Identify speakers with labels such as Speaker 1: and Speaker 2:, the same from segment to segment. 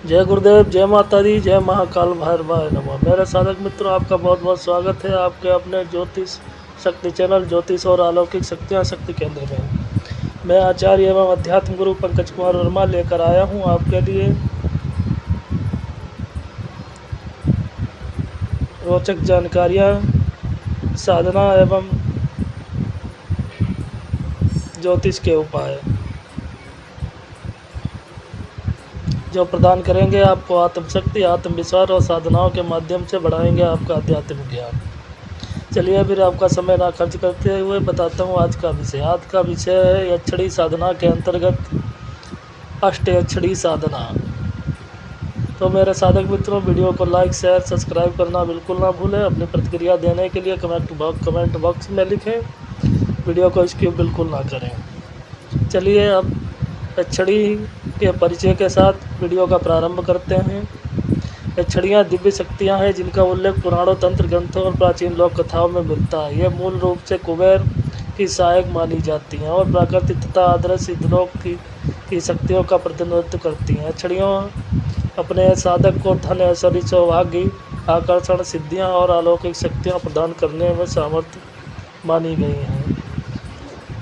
Speaker 1: जय गुरुदेव, जय माता दी, जय महाकाल भैरवाय नमः। मेरे साधक मित्रों, आपका बहुत बहुत स्वागत है आपके अपने ज्योतिष शक्ति चैनल ज्योतिष और अलौकिक शक्तियाँ शक्ति केंद्र में। मैं आचार्य एवं अध्यात्म गुरु पंकज कुमार वर्मा लेकर आया हूँ आपके लिए रोचक जानकारियाँ, साधना एवं ज्योतिष के उपाय जो प्रदान करेंगे आपको आत्मशक्ति, आत्मविश्वास और साधनाओं के माध्यम से बढ़ाएंगे आपका आध्यात्मिक ज्ञान। चलिए फिर आपका समय ना खर्च करते हुए बताता हूँ आज का विषय। आज का विषय है यक्षणी साधना के अंतर्गत अष्टयक्षणी साधना। तो मेरे साधक मित्रों, वीडियो को लाइक शेयर सब्सक्राइब करना बिल्कुल ना भूलें। अपनी प्रतिक्रिया देने के लिए कमेंट बॉक्स में लिखें। वीडियो को स्किप बिल्कुल ना करें। चलिए अब यक्षणी के परिचय के साथ वीडियो का प्रारंभ करते हैं। यक्षणियाँ दिव्य शक्तियाँ हैं जिनका उल्लेख पुराणों, तंत्र ग्रंथों और प्राचीन लोक कथाओं में मिलता है। ये मूल रूप से कुबेर की सहायक मानी जाती हैं और प्राकृतिक तथा आदर्श सिद्धलोक की शक्तियों का प्रतिनिधित्व करती हैं। यक्षणियों अपने साधक को धन, ऐश्वर्य, सौभाग्य, आकर्षण, सिद्धियाँ और अलौकिक शक्तियाँ प्रदान करने में समर्थ मानी गई हैं।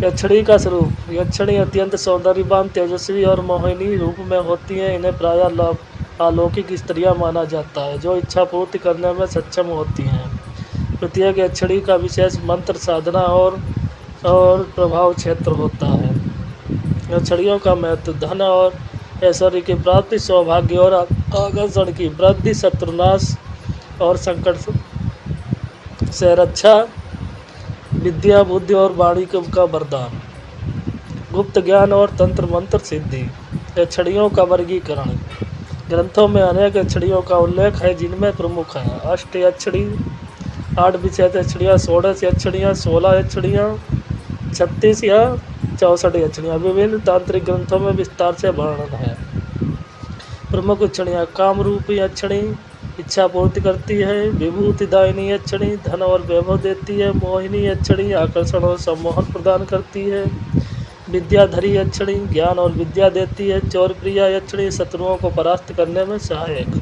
Speaker 1: यक्षणी का स्वरूप। यक्षणी अत्यंत सौंदर्यवान, तेजस्वी और मोहिनी रूप में होती हैं। इन्हें प्रायः अलौकिक स्त्रियां माना जाता है जो इच्छा पूर्ति करने में सक्षम होती हैं। प्रत्येक यक्षणी का विशेष मंत्र, साधना और प्रभाव क्षेत्र होता है। यक्षणियों का महत्व। धन और ऐश्वर्य की प्राप्ति, सौभाग्य और आकर्षण की वृद्धि, शत्रुनाश और संकट से रक्षा, विद्या, बुद्धि और वाणी का वरदान, गुप्त ज्ञान और तंत्र मंत्र सिद्धि। यक्षणियों का वर्गीकरण। ग्रंथों में अनेक यक्षणियों का उल्लेख है जिनमें प्रमुख हैं अष्ट यक्षणी, 8 विशेष यक्षणियाँ, 16 यक्षणियाँ, 16 यक्षणियाँ, 36 या 64 यक्षणियाँ। विभिन्न तांत्रिक ग्रंथों में विस्तार से वर्णन है। प्रमुख यक्षणियाँ। कामरूपी यक्षणी इच्छा पूर्ति करती है। विभूतिदायिनी यक्षणी धन और वैभव देती है। मोहिनी यक्षणी आकर्षण और सम्मोहन प्रदान करती है। विद्याधरी यक्षणी ज्ञान और विद्या देती है। चौरप्रिया यक्षणी शत्रुओं को परास्त करने में सहायक।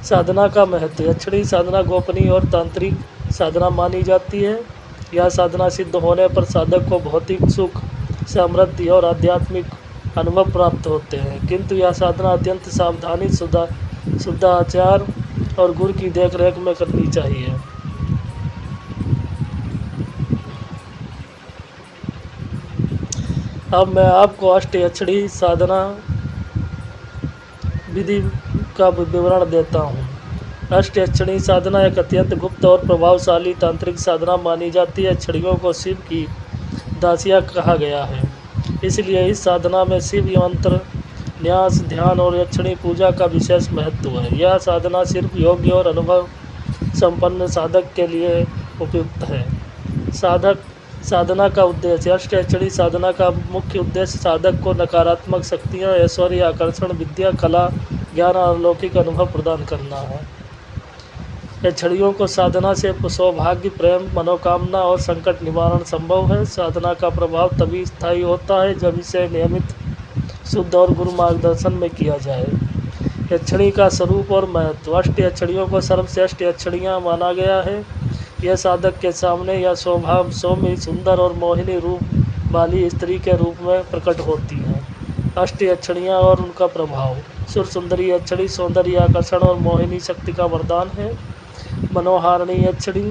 Speaker 1: साधना का महत्व। यक्षणी साधना गोपनीय और तांत्रिक साधना मानी जाती है। यह साधना सिद्ध होने पर साधक को भौतिक सुख, समृद्धि और आध्यात्मिक अनुभव प्राप्त होते हैं, किंतु यह साधना अत्यंत सावधानी, शुद्धाचार और गुरु की देखरेख में करनी चाहिए। अब मैं आपको अष्टयक्षणी साधना विधि का विवरण देता हूँ। अष्टयक्षणी साधना एक अत्यंत गुप्त और प्रभावशाली तांत्रिक साधना मानी जाती है। यक्षणियों को शिव की दासियाँ कहा गया है, इसलिए इस साधना में शिव मंत्र, न्यास, ध्यान और यक्षणी पूजा का विशेष महत्व है। यह साधना सिर्फ योग्य और अनुभव संपन्न साधक के लिए उपयुक्त है। साधना का उद्देश्य। अष्टयक्षणी साधना का मुख्य उद्देश्य साधक को नकारात्मक शक्तियाँ, ऐश्वर्य, आकर्षण, विद्या, कला, ज्ञान और अलौकिक अनुभव प्रदान करना है। यक्षणियों को साधना से सौभाग्य, प्रेम, मनोकामना और संकट निवारण संभव है। साधना का प्रभाव तभी स्थायी होता है जब इसे नियमित, शुद्ध और गुरु मार्गदर्शन में किया जाए। यक्षणी का स्वरूप और महत्व। अष्ट यक्षणियों को सर्वश्रेष्ठ यक्षणियाँ माना गया है। यह साधक के सामने या स्वभाव सौम्य, सुंदर और मोहिनी रूप वाली स्त्री के रूप में प्रकट होती हैं। अष्ट यक्षणियाँ और उनका प्रभाव। सुर सुंदरी यक्षणी सौंदर्य, आकर्षण और मोहिनी शक्ति का वरदान है। मनोहारिणी यक्षणी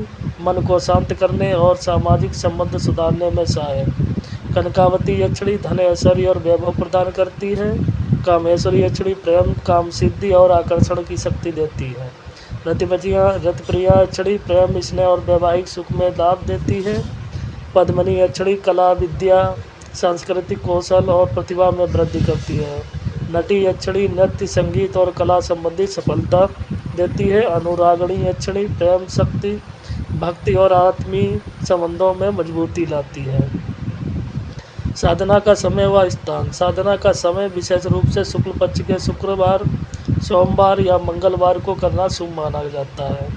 Speaker 1: मन को शांत करने और सामाजिक संबंध सुधारने में सहायक। कनकावती यक्षणी धन, ऐश्वर्य और वैभव प्रदान करती है। कामेश्वरी यक्षणी प्रेम, काम सिद्धि और आकर्षण की शक्ति देती है। रतिप्रिया यक्षणी प्रेम, स्नेह और वैवाहिक सुख में लाभ देती है। पद्मिनी यक्षणी कला, विद्या, सांस्कृतिक कौशल और प्रतिभा में वृद्धि करती है। नटी यक्षणी नृत्य, संगीत और कला संबंधी सफलता देती है। अनुरागिणी यक्षणी प्रेम, शक्ति, भक्ति और आत्मीय संबंधों में मजबूती लाती है। साधना का समय व स्थान। साधना का समय विशेष रूप से शुक्ल पक्ष के शुक्रवार, सोमवार या मंगलवार को करना शुभ माना जाता है।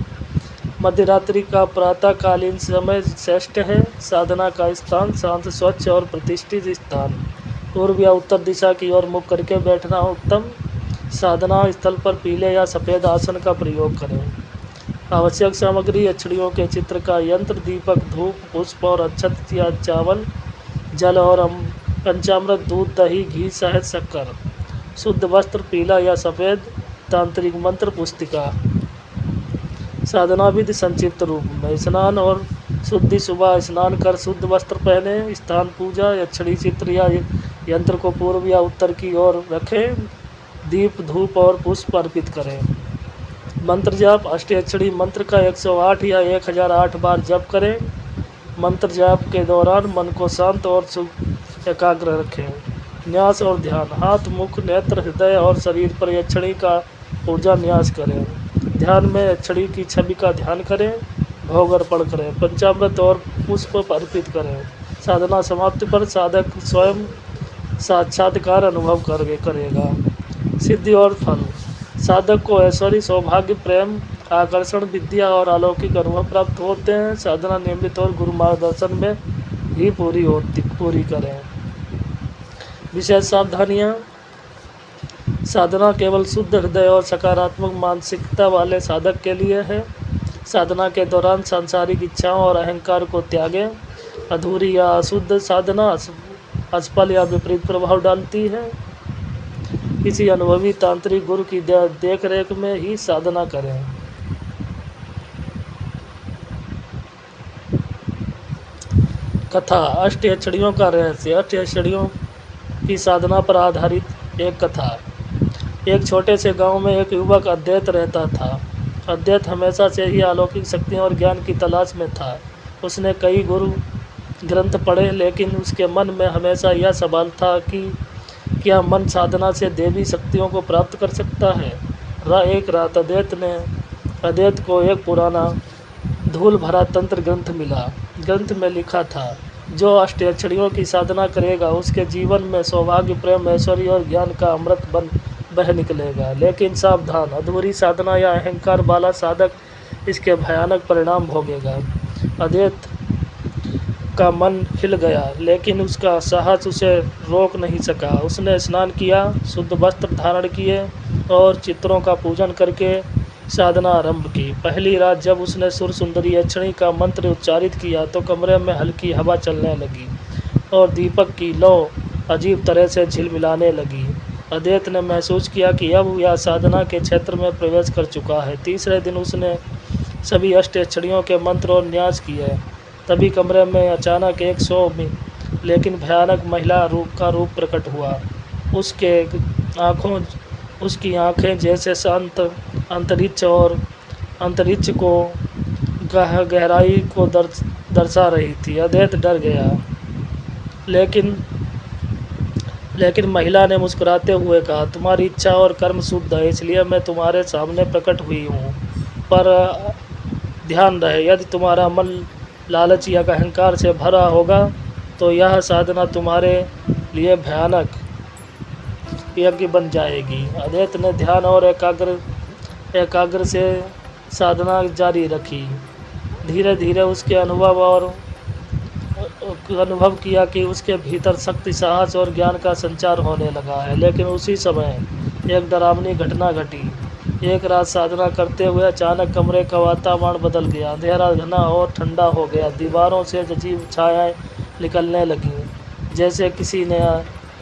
Speaker 1: मध्यरात्रि का प्रातःकालीन समय श्रेष्ठ है। साधना का स्थान शांत, स्वच्छ और प्रतिष्ठित स्थान, पूर्व या उत्तर दिशा की ओर मुख करके बैठना उत्तम। साधना स्थल पर पीले या सफ़ेद आसन का प्रयोग करें। आवश्यक सामग्री: अक्षड़ियों के चित्र का यंत्र, दीपक, धूप, पुष्प और अक्षत या चावल, जल और पंचामृत, दूध, दही, घी, शहद, शक्कर। शुद्ध वस्त्र पीला या सफ़ेद। तांत्रिक मंत्र पुस्तिका। साधना विधि संक्षिप्त रूप में: स्नान और शुद्धि। सुबह स्नान कर शुद्ध वस्त्र पहने। स्थान पूजा: अक्षड़ी चित्र या यंत्र को पूर्व या उत्तर की ओर रखें। दीप, धूप और पुष्प अर्पित करें। मंत्र जाप: अष्टाक्षरी मंत्र का 108 या 1008 बार जप करें। मंत्र जाप के दौरान मन को शांत और एकाग्र रखें। न्यास और ध्यान: हाथ, मुख, नेत्र, हृदय और शरीर पर अक्षड़ी का ऊर्जा न्यास करें। ध्यान में अक्षड़ी की छवि का ध्यान करें। भोग अर्पण करें। पंचामृत और पुष्प अर्पित करें। साधना समाप्ति पर साधक स्वयं साक्षात्कार अनुभव करेगा। सिद्धि और फल: साधक को ऐश्वर्य, सौभाग्य, प्रेम, आकर्षण, विद्या और अलौकिक अनुभव प्राप्त होते हैं। साधना नियमित और गुरु मार्गदर्शन में ही पूरी करें। विशेष सावधानियाँ: साधना केवल शुद्ध हृदय और सकारात्मक मानसिकता वाले साधक के लिए है। साधना के दौरान सांसारिक इच्छाओं और अहंकार को त्यागें। अधूरी या अशुद्ध साधना असफल या विपरीत प्रभाव डालती है। किसी अनुभवी तांत्रिक गुरु की देखरेख में ही साधना करें। कथा: अष्टाक्षरियों का रहस्य। अष्टाक्षरियों की साधना पर आधारित एक कथा। एक छोटे से गांव में एक युवक अद्वैत रहता था। अद्वैत हमेशा से ही अलौकिक शक्तियों और ज्ञान की तलाश में था। उसने कई गुरु ग्रंथ पढ़े, लेकिन उसके मन में हमेशा यह सवाल था कि क्या मन साधना से देवी शक्तियों को प्राप्त कर सकता है। एक रात अद्वैत को एक पुराना धूल भरा तंत्र ग्रंथ मिला। ग्रंथ में लिखा था, जो अष्टाक्षरियों की साधना करेगा उसके जीवन में सौभाग्य, प्रेम, ऐश्वर्य और ज्ञान का अमृत बह निकलेगा। लेकिन सावधान, अधूरी साधना या अहंकार वाला साधक इसके भयानक परिणाम भोगेगा। अद्वैत का मन हिल गया, लेकिन उसका साहस उसे रोक नहीं सका। उसने स्नान किया, शुद्ध वस्त्र धारण किए और चित्रों का पूजन करके साधना आरंभ की। पहली रात जब उसने सुर सुंदरी अक्षड़ी का मंत्र उच्चारित किया तो कमरे में हल्की हवा चलने लगी और दीपक की लौ अजीब तरह से झिलमिलाने लगी। अद्वैत ने महसूस किया कि अब यह साधना के क्षेत्र में प्रवेश कर चुका है। तीसरे दिन उसने सभी अष्टाक्षरियों के मंत्र और न्यास किए। तभी कमरे में अचानक एक लेकिन भयानक महिला का रूप प्रकट हुआ। उसकी आँखें जैसे शांत अंतरिक्ष को गहराई को दर्शा रही थी। अद्वैत डर गया, लेकिन महिला ने मुस्कुराते हुए कहा, तुम्हारी इच्छा और कर्म शुद्ध है, इसलिए मैं तुम्हारे सामने प्रकट हुई हूँ। पर ध्यान रहे, यदि तुम्हारा मन लालच या अहंकार से भरा होगा तो यह साधना तुम्हारे लिए भयानक यज्ञ बन जाएगी। अद्वैत ने ध्यान और एकाग्र से साधना जारी रखी। धीरे धीरे उसके अनुभव किया कि उसके भीतर शक्ति, साहस और ज्ञान का संचार होने लगा है। लेकिन उसी समय एक डरावनी घटना घटी। एक रात साधना करते हुए अचानक कमरे का वातावरण बदल गया। अंधेरा घना और ठंडा हो गया। दीवारों से अजीब छायाएं निकलने लगीं, जैसे किसी ने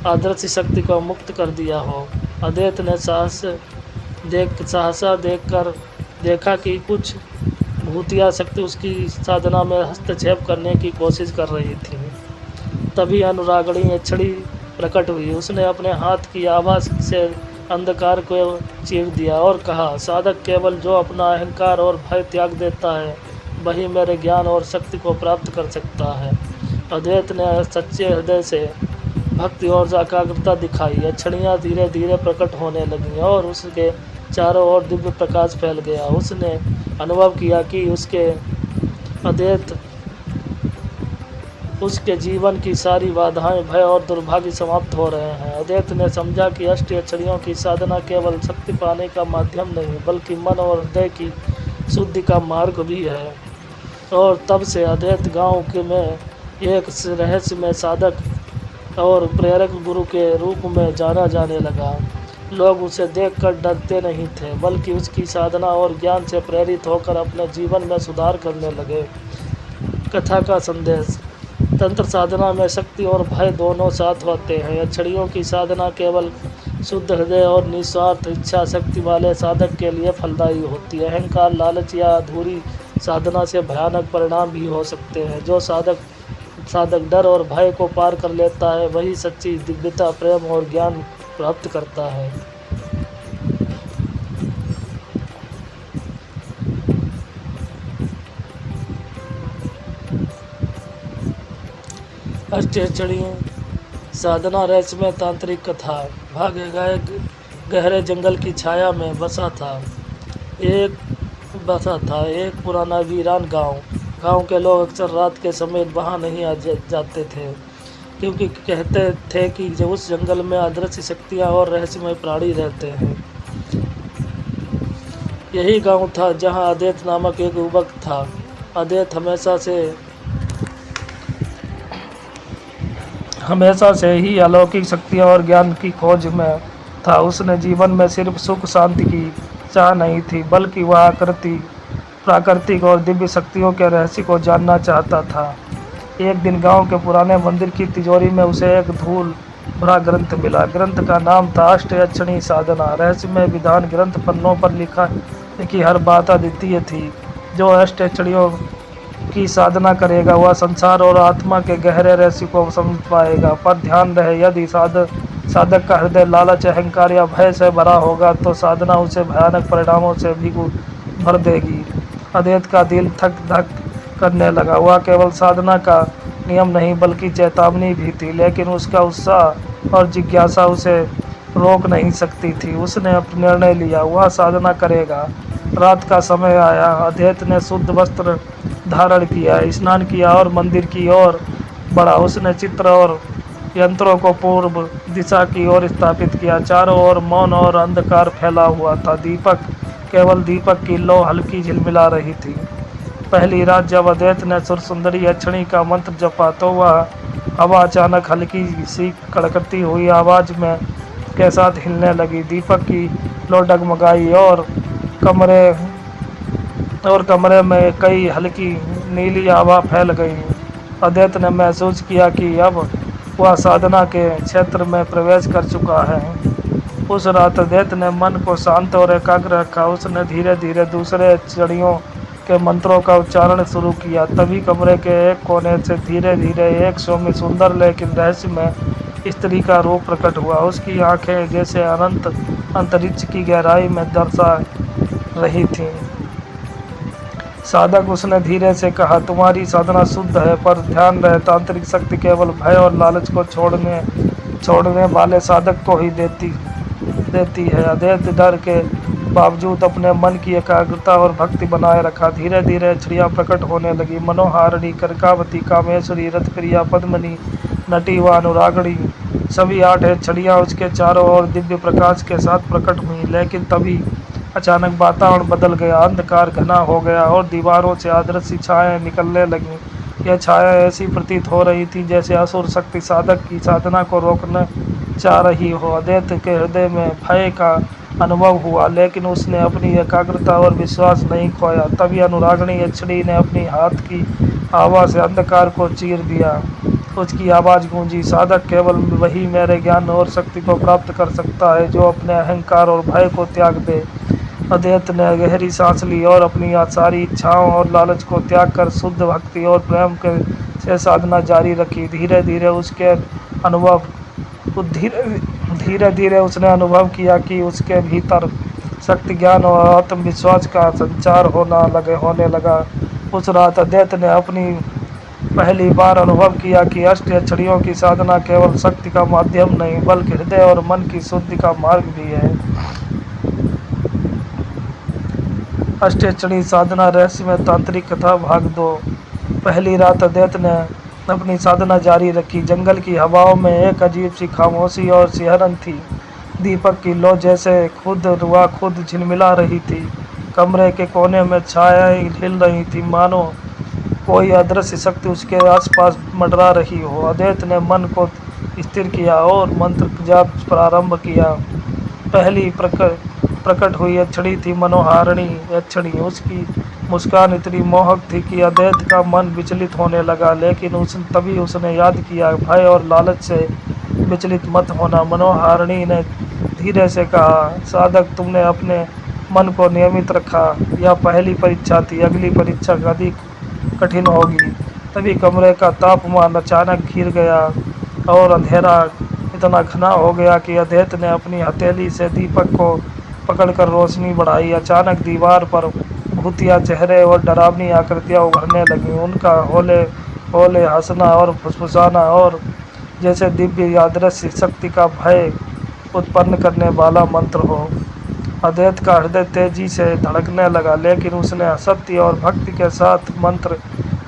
Speaker 1: अदृश्य शक्ति को मुक्त कर दिया हो। अद्वैत ने सहसा देखा कि कुछ भूतिया शक्ति उसकी साधना में हस्तक्षेप करने की कोशिश कर रही थी। तभी अनुरागणी अक्षड़ी प्रकट हुई। उसने अपने हाथ की आवाज़ से अंधकार को चीर दिया और कहा, साधक केवल जो अपना अहंकार और भय त्याग देता है वही मेरे ज्ञान और शक्ति को प्राप्त कर सकता है। अद्वैत ने सच्चे हृदय से भक्ति और एकाग्रता दिखाई। अक्षड़ियाँ धीरे धीरे प्रकट होने लगीं और उसके चारों ओर दिव्य प्रकाश फैल गया। उसने अनुभव किया कि उसके जीवन की सारी बाधाएं, भय और दुर्भाग्य समाप्त हो रहे हैं। अद्वैत ने समझा कि अष्टाक्षरियों की साधना केवल शक्ति पाने का माध्यम नहीं, बल्कि मन और हृदय की शुद्धि का मार्ग भी है। और तब से अद्वैत गांव में एक रहस्यमय साधक और प्रेरक गुरु के रूप में जाना जाने लगा। लोग उसे देखकर डरते नहीं थे, बल्कि उसकी साधना और ज्ञान से प्रेरित होकर अपने जीवन में सुधार करने लगे। कथा का संदेश। तंत्र साधना में शक्ति और भय दोनों साथ होते हैं। यक्षिणियों की साधना केवल शुद्ध हृदय और निस्वार्थ इच्छा शक्ति वाले साधक के लिए फलदायी होती है। अहंकार, लालच या अधूरी साधना से भयानक परिणाम भी हो सकते हैं। जो साधक डर और भय को पार कर लेता है, वही सच्ची दिव्यता, प्रेम और ज्ञान प्राप्त करता है। अष्टयक्षिणी साधना रहस्यमय तांत्रिक कथा। भाग्य गायक गहरे जंगल की छाया में बसा था एक पुराना वीरान गांव। गांव के लोग अक्सर रात के समय वहां नहीं जाते थे, क्योंकि कहते थे कि जब उस जंगल में अदृश्य शक्तियां और रहस्यमय प्राणी रहते हैं। यही गांव था जहां अद्वैत नामक एक युवक था। अद्वैत हमेशा से ही अलौकिक शक्तियाँ और ज्ञान की खोज में था। उसने जीवन में सिर्फ सुख शांति की चाह नहीं थी, बल्कि वह प्राकृतिक और दिव्य शक्तियों के रहस्य को जानना चाहता था। एक दिन गांव के पुराने मंदिर की तिजोरी में उसे एक धूल भरा ग्रंथ मिला। ग्रंथ का नाम था अष्टयक्षिणी साधना। रहस्यमय विधान ग्रंथ पन्नों पर लिखी हर बात अद्वितीय थी। जो अष्टयक्षिणियों की साधना करेगा, वह संसार और आत्मा के गहरे रहस्य को समझ पाएगा। पर ध्यान रहे, यदि साधक का हृदय लालच, अहंकार या भय से भरा होगा, तो साधना उसे भयानक परिणामों से भी भर देगी। अद्वैत का दिल धक धक करने लगा। वह केवल साधना का नियम नहीं, बल्कि चेतावनी भी थी, लेकिन उसका उत्साह और जिज्ञासा उसे रोक नहीं सकती थी। उसने अपना निर्णय लिया, वह साधना करेगा। रात का समय आया। अद्वैत ने शुद्ध वस्त्र धारण किया, स्नान किया और मंदिर की ओर बढ़ा। उसने चित्र और यंत्रों को पूर्व दिशा की ओर स्थापित किया। चारों ओर मौन और अंधकार फैला हुआ था। केवल दीपक की लौ हल्की झिलमिला रही थी। पहली रात जब अद्वैत ने सुर सुंदरी यक्षिणी का मंत्र जपा, तो वह हवा अचानक हल्की सी कड़कती हुई आवाज में के साथ हिलने लगी। दीपक की लौ डगमगाई और कमरे में कई हल्की नीली आभा फैल गई। अद्वैत ने महसूस किया कि अब वह साधना के क्षेत्र में प्रवेश कर चुका है। उस रात अद्वैत ने मन को शांत और एकाग्र रखा। उसने धीरे धीरे दूसरे चिड़ियों के मंत्रों का उच्चारण शुरू किया। तभी कमरे के एक कोने से धीरे धीरे एक सौम्य, सुंदर लेकिन रहस्यमय स्त्री का रूप प्रकट हुआ। उसकी आंखें जैसे अनंत अंतरिक्ष की गहराई में दर्शा रही थीं। साधक, उसने धीरे से कहा, तुम्हारी साधना शुद्ध है, पर ध्यान रहे, तांत्रिक शक्ति केवल भय और लालच को छोड़ने वाले साधक को ही देती है। अद्वैत डर के बावजूद अपने मन की एकाग्रता और भक्ति बनाए रखा। धीरे धीरे छड़ियाँ प्रकट होने लगी। मनोहारिणी, कर्कावती, कामेश्वरी, रथप्रिया, पद्मिनी, नटी व अनुरागणी, सभी 8 छड़ियाँ उसके चारों ओर दिव्य प्रकाश के साथ प्रकट हुई। लेकिन तभी अचानक वातावरण बदल गया। अंधकार घना हो गया और दीवारों से अदृश्य छायाएं निकलने लगीं। यह छाया ऐसी प्रतीत हो रही थी जैसे असुर शक्ति साधक की साधना को रोकना चाह रही हो। अद्वैत के हृदय में भय का अनुभव हुआ, लेकिन उसने अपनी एकाग्रता और विश्वास नहीं खोया। तभी अनुरागिणी यक्षिणी ने अपनी हाथ की आवाज से अंधकार को चीर दिया। उसकी आवाज़ गूंजी, साधक, केवल वही मेरे ज्ञान और शक्ति को प्राप्त कर सकता है जो अपने अहंकार और भय को त्याग दे। अद्वैत ने गहरी सांस ली और अपनी सारी इच्छाओं और लालच को त्याग कर शुद्ध भक्ति और प्रेम से साधना जारी रखी। धीरे धीरे उसने अनुभव किया कि उसके भीतर शक्ति, ज्ञान और आत्मविश्वास का संचार होने लगा। उस रात अद्वैत ने अपनी पहली बार अनुभव किया कि अष्टयक्षिणियों की साधना केवल शक्ति का माध्यम नहीं, बल्कि हृदय और मन की शुद्धि का मार्ग भी है। अष्टयक्षिणी साधना रहस्य में तांत्रिक कथा भाग 2। पहली रात अद्वैत ने अपनी साधना जारी रखी। जंगल की हवाओं में एक अजीब सी खामोशी और सिहरन थी। दीपक की लौ जैसे खुद झिलमिला रही थी। कमरे के कोने में छायाएं हिल रही थी, मानो कोई अदृश्य शक्ति उसके आसपास मंडरा रही हो। अद्वैत ने मन को स्थिर किया और मंत्र जाप प्रारंभ किया। पहली प्रकट हुई यक्षिणी थी मनोहारिणी यक्षिणी। उसकी मुस्कान इतनी मोहक थी कि अद्वैत का मन विचलित होने लगा, लेकिन तभी उसने याद किया, भय और लालच से विचलित मत होना। मनोहारिणी ने धीरे से कहा, साधक तुमने अपने मन को नियमित रखा। यह पहली परीक्षा थी, अगली परीक्षा अधिक कठिन होगी। तभी कमरे का तापमान अचानक गिर गया और अंधेरा इतना घना हो गया कि अद्वैत ने अपनी हथेली से दीपक को पकड़कर रोशनी बढ़ाई। अचानक दीवार पर भूतिया चेहरे और डरावनी आकृतियां उभरने लगीं। उनका होले होले हंसना और फुसफुसाना और जैसे दिव्य अदृश्य शक्ति का भय उत्पन्न करने वाला मंत्र हो। अद्वैत का हृदय तेजी से धड़कने लगा, लेकिन उसने सत्य और भक्ति के साथ मंत्र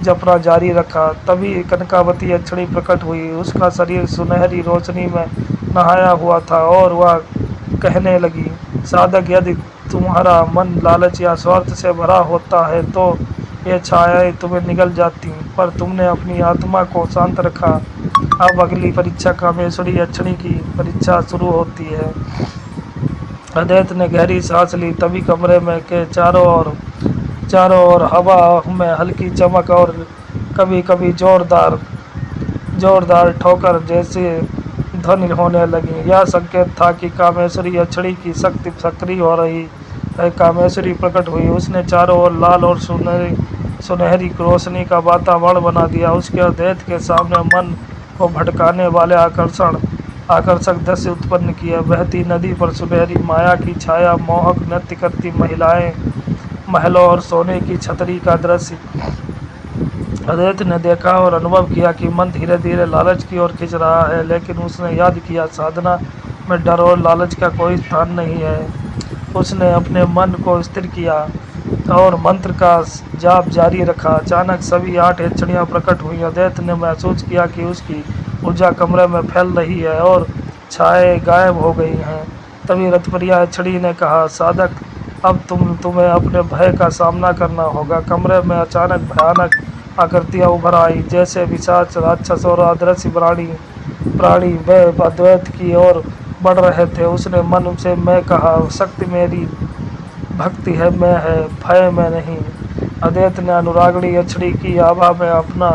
Speaker 1: जपना जारी रखा। तभी कनकावती यक्षिणी प्रकट हुई। उसका शरीर सुनहरी रोशनी में नहाया हुआ था और वह कहने लगी, साधक यदि तुम्हारा मन लालच या स्वार्थ से भरा होता है तो ये छायाएं तुम्हें निगल जाती, पर तुमने अपनी आत्मा को शांत रखा। अब अगली परीक्षा कामेश्वरी यक्षिणी की परीक्षा शुरू होती है। अद्वैत ने गहरी सांस ली। तभी कमरे में के चारों ओर हवा में हल्की चमक और कभी कभी जोरदार ठोकर जैसे ध्वनि होने लगी। यह संकेत था कि कामेश्वरी यक्षिणी की शक्ति सक्रिय हो रही है। कामेश्वरी प्रकट हुई। उसने चारों ओर लाल और सुनहरी रोशनी का वातावरण बना दिया। उसके अद्वैत के सामने मन को भटकाने वाले आकर्षक दृश्य उत्पन्न किए। बहती नदी पर सुनहरी माया की छाया, मोहक नृत्य करती महिलाएं, महलों और सोने की छतरी का दृश्य। अद्वैत ने देखा और अनुभव किया कि मन धीरे धीरे लालच की ओर खिंच रहा है, लेकिन उसने याद किया, साधना में डर और लालच का कोई स्थान नहीं है। उसने अपने मन को स्थिर किया और मंत्र का जाप जारी रखा। अचानक सभी 8 यक्षिणियां प्रकट हुई। अद्वैत ने महसूस किया कि उसकी ऊर्जा कमरे में फैल रही है और छाए गायब हो गई हैं। तभी रथप्रिया यक्षिणी ने कहा, साधक अब तुम्हें अपने भय का सामना करना होगा। कमरे में अचानक भयानक आकृतियां उभर आई, जैसे पिशाच, राक्षस और अदृश्य प्राणी वे अद्वैत की ओर बढ़ रहे थे। उसने मन से मैं कहा, शक्ति मेरी भक्ति है, मैं है, भय में नहीं। अद्वैत ने अनुरागिणी यक्षिणी की आभा में अपना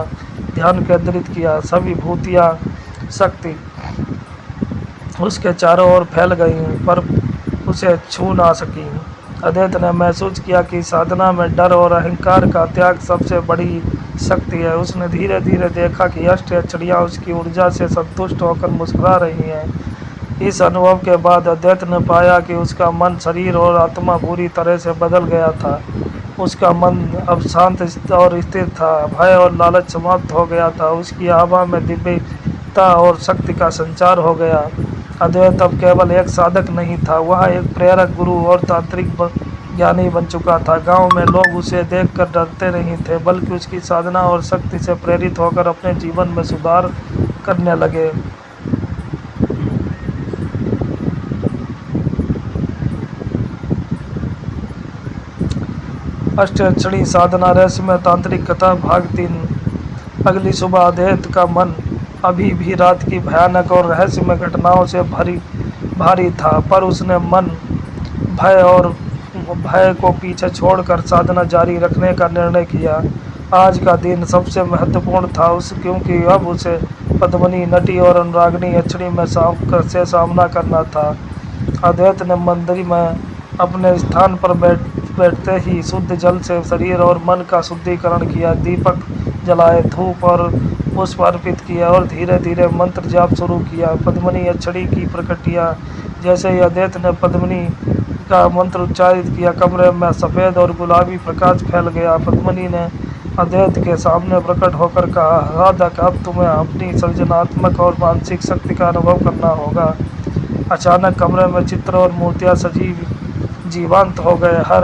Speaker 1: ध्यान केंद्रित किया। सभी भूतिया शक्ति उसके चारों ओर फैल गई, पर उसे छू ना सकी। अद्वैत ने महसूस किया कि साधना में डर और अहंकार का त्याग सबसे बड़ी शक्ति है। उसने धीरे धीरे देखा कि 8 यक्षिणियां उसकी ऊर्जा से संतुष्ट होकर मुस्कुरा रही हैं। इस अनुभव के बाद अद्वैत ने पाया कि उसका मन, शरीर और आत्मा पूरी तरह से बदल गया था। उसका मन अब शांत और स्थिर था। भय और लालच समाप्त हो गया था। उसकी आभा में दिव्यता और शक्ति का संचार हो गया। अद्वैत अब केवल एक साधक नहीं था, वह एक प्रेरक, गुरु और तांत्रिक ज्ञानी बन चुका था। गांव में लोग उसे देखकर डरते नहीं थे, बल्कि उसकी साधना और शक्ति से प्रेरित होकर अपने जीवन में सुधार करने लगे। अष्टयक्षिणी साधना रहस्यमय तांत्रिक कथा भाग 3। अगली सुबह अद्वैत का मन अभी भी रात की भयानक और रहस्यमय घटनाओं से भारी था, पर उसने भय को पीछे छोड़कर साधना जारी रखने का निर्णय किया। आज का दिन सबसे महत्वपूर्ण था क्योंकि अब उसे पद्मिनी, नटी और अनुरागिणी यक्षिणी में से सामना करना था। अद्वैत ने मंदिर में अपने स्थान पर बैठते ही शुद्ध जल से शरीर और मन का शुद्धिकरण किया। दीपक जलाए, धूप और पुष्प अर्पित किया और धीरे धीरे मंत्र जाप शुरू किया। पद्मिनी यक्षिणी की प्रकृतियाँ जैसे ही अद्वैत ने पद्मिनी का मंत्र उच्चारित किया, कमरे में सफ़ेद और गुलाबी प्रकाश फैल गया। पद्मिनी ने अद्वैत के सामने प्रकट होकर कहा, साधक अब तुम्हें अपनी सृजनात्मक और मानसिक शक्ति का अनुभव करना होगा। अचानक कमरे में चित्र और मूर्तियाँ जीवंत हो गए। हर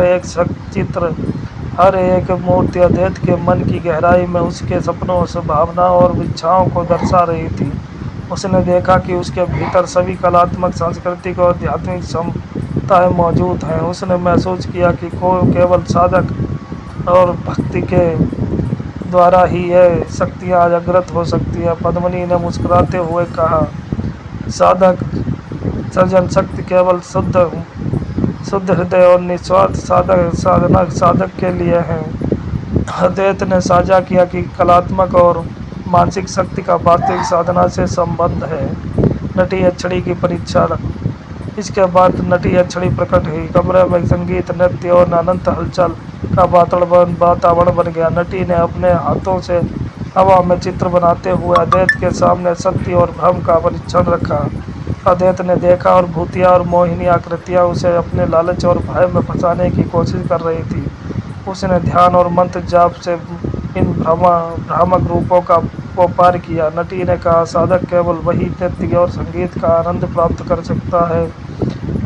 Speaker 1: एक मूर्ति अद्वैत के मन की गहराई में उसके सपनों, भावनाओं और इच्छाओं को दर्शा रही थी। उसने देखा कि उसके भीतर सभी कलात्मक, सांस्कृतिक और आध्यात्मिक क्षमताएं मौजूद हैं। उसने महसूस किया कि केवल साधक और भक्ति के द्वारा ही यह शक्तियाँ जागृत हो सकती है। पद्मिनी ने मुस्कुराते हुए कहा, साधक सृजन शक्ति केवल शुद्ध हृदय और निस्वार्थ साधक के लिए है। अद्वैत ने साझा किया कि कलात्मक और मानसिक शक्ति का वास्तविक साधना से संबंध है। नटी अक्षड़ी की परीक्षा। इसके बाद नटी अक्षड़ी प्रकट हुई। कमरे में संगीत, नृत्य और अनंत हलचल का वातावरण बन गया। नटी ने अपने हाथों से हवा में चित्र बनाते हुए अद्वैत के सामने सत्य और भ्रम का परीक्षण रखा। अद्वैत ने देखा और भूतिया और मोहिनी आकृतियां उसे अपने लालच और भय में फंसाने की कोशिश कर रही थी। उसने ध्यान और मंत्र जाप से इन भ्रामक रूपों को पार किया। नटी ने कहा, साधक केवल वही नृत्य और संगीत का आनंद प्राप्त कर सकता है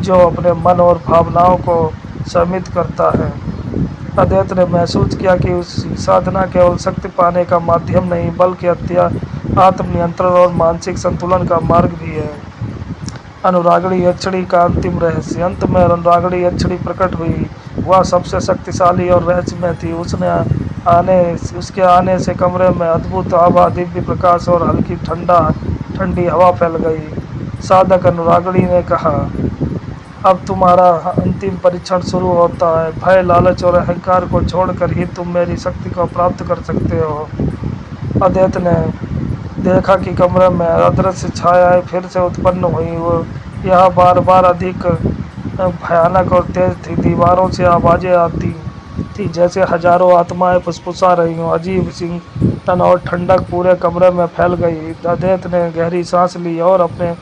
Speaker 1: जो अपने मन और भावनाओं को शमित करता है। अद्वैत ने महसूस किया कि उसकी साधना केवल शक्ति पाने का माध्यम नहीं बल्कि आत्मनियंत्रण और मानसिक संतुलन का मार्ग भी है। अनुरागणी अक्षड़ी का अंतिम रहस्य। अंत में अनुरागणी अक्षड़ी प्रकट हुई। वह सबसे शक्तिशाली और रहस्यमय थी। उसके आने से कमरे में अद्भुत आभा, दिव्य प्रकाश और हल्की ठंडी हवा फैल गई। साधक अनुरागणी ने कहा, अब तुम्हारा अंतिम परीक्षण शुरू होता है। भय, लालच और अहंकार को छोड़कर ही तुम मेरी शक्ति को प्राप्त कर सकते हो। अद्वैत ने देखा कि कमरे में अदृश्य छायाएं फिर से उत्पन्न हुई। यह बार बार अधिक भयानक और तेज थी। दीवारों से आवाजें आती थी जैसे हजारों आत्माएं फुसफुसा रही हों। अजीब सिंगटन और ठंडक पूरे कमरे में फैल गई। अद्वैत ने गहरी सांस ली और अपने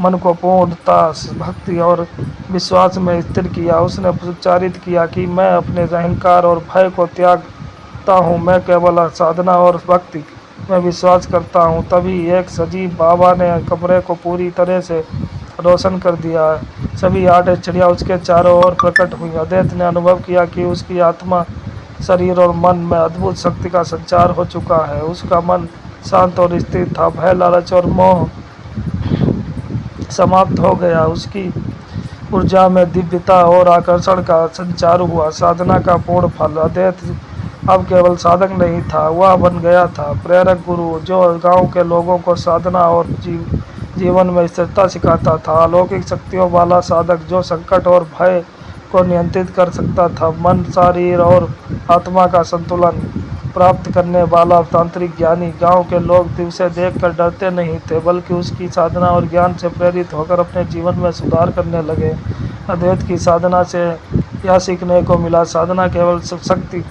Speaker 1: मन को पूर्णता, भक्ति और विश्वास में स्थिर किया। उसने उच्चारित किया कि मैं अपने अहंकार और भय को त्यागता हूँ। मैं केवल साधना और भक्ति में विश्वास करता हूँ। तभी एक सजीव बाबा ने कमरे को पूरी तरह से रोशन कर दिया। सभी 8 चिड़िया उसके चारों ओर प्रकट हुई। अद्वैत ने अनुभव किया कि उसकी आत्मा, शरीर और मन में अद्भुत शक्ति का संचार हो चुका है। उसका मन शांत और स्थिर था। भय, लालच और मोह समाप्त हो गया। उसकी ऊर्जा में दिव्यता और आकर्षण का संचार हुआ। साधना का पूर्ण फल। अद्वैत अब केवल साधक नहीं था, वह बन गया था प्रेरक गुरु, जो गांव के लोगों को साधना और जीवन में स्थिरता सिखाता था। अलौकिक शक्तियों वाला साधक जो संकट और भय को नियंत्रित कर सकता था। मन, शरीर और आत्मा का संतुलन प्राप्त करने वाला तांत्रिक ज्ञानी। गांव के लोग उसे देखकर डरते नहीं थे बल्कि उसकी साधना और ज्ञान से प्रेरित होकर अपने जीवन में सुधार करने लगे। अद्वैत की साधना से यह सीखने को मिला, साधना केवल शक्ति